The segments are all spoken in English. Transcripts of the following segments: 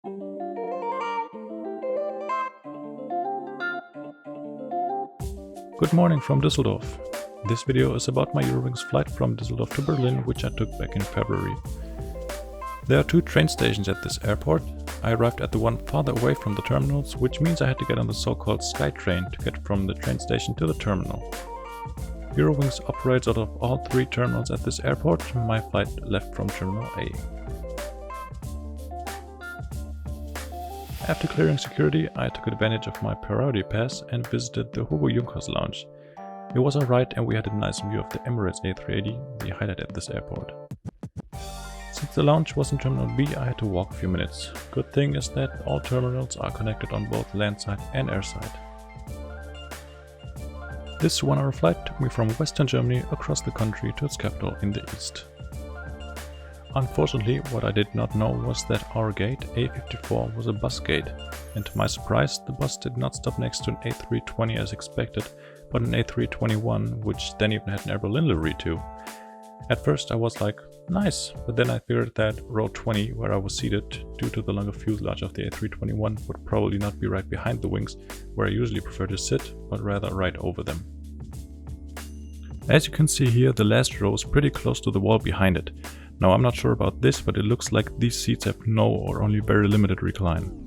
Good morning from Düsseldorf. This video is about my Eurowings flight from Düsseldorf to Berlin, which I took back in February. There are two train stations at this airport. I arrived at the one farther away from the terminals, which means I had to get on the so-called Sky Train to get from the train station to the terminal. Eurowings operates out of all three terminals at this airport. My flight left from Terminal A. After clearing security, I took advantage of my priority pass and visited the Hugo Junkers lounge. It was alright and we had a nice view of the Emirates A380, the highlight at this airport. Since the lounge was in Terminal B, I had to walk a few minutes. Good thing is that all terminals are connected on both landside and airside. This 1-hour flight took me from Western Germany across the country to its capital in the east. Unfortunately, what I did not know was that our gate, A54, was a bus gate, and to my surprise, the bus did not stop next to an A320 as expected, but an A321, which then even had an Air Berlin livery too. At first I was like, nice, but then I figured that row 20, where I was seated, due to the longer fuselage of the A321, would probably not be right behind the wings, where I usually prefer to sit, but rather right over them. As you can see here, the last row is pretty close to the wall behind it. Now I'm not sure about this, but it looks like these seats have no or only very limited recline.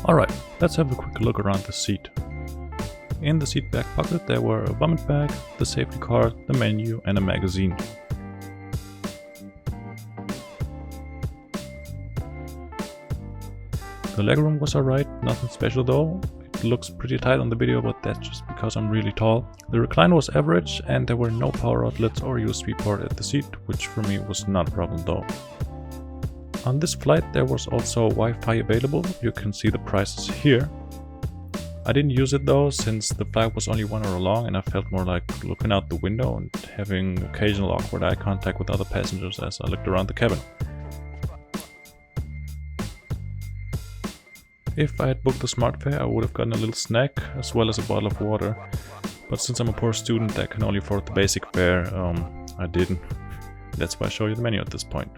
Alright, let's have a quick look around the seat. In the seat back pocket there were a vomit bag, the safety card, the menu and a magazine. The legroom was alright, nothing special though. It looks pretty tight on the video, but that's just because I'm really tall. The recline was average and there were no power outlets or USB port at the seat, which for me was not a problem though. On this flight there was also Wi-Fi available, you can see the prices here. I didn't use it though, since the flight was only 1 hour long and I felt more like looking out the window and having occasional awkward eye contact with other passengers as I looked around the cabin. If I had booked the smart fare, I would have gotten a little snack as well as a bottle of water, but since I'm a poor student that can only afford the basic fare, I didn't. That's why I show you the menu at this point.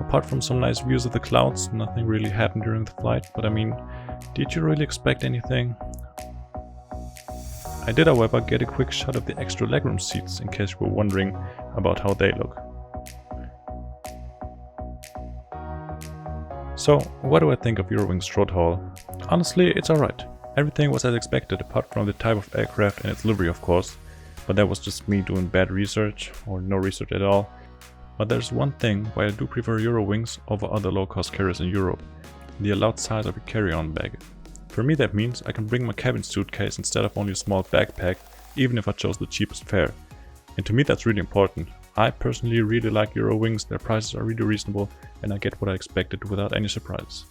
Apart from some nice views of the clouds, nothing really happened during the flight, but I mean, did you really expect anything? I did, however, get a quick shot of the extra legroom seats, in case you were wondering about how they look. So, what do I think of Eurowings short haul? Honestly, it's alright. Everything was as expected, apart from the type of aircraft and its livery of course, but that was just me doing bad research, or no research at all. But there's one thing why I do prefer Eurowings over other low-cost carriers in Europe: the allowed size of a carry-on bag. For me that means I can bring my cabin suitcase instead of only a small backpack, even if I chose the cheapest fare. And to me that's really important. I personally really like Eurowings, their prices are really reasonable and I get what I expected without any surprises.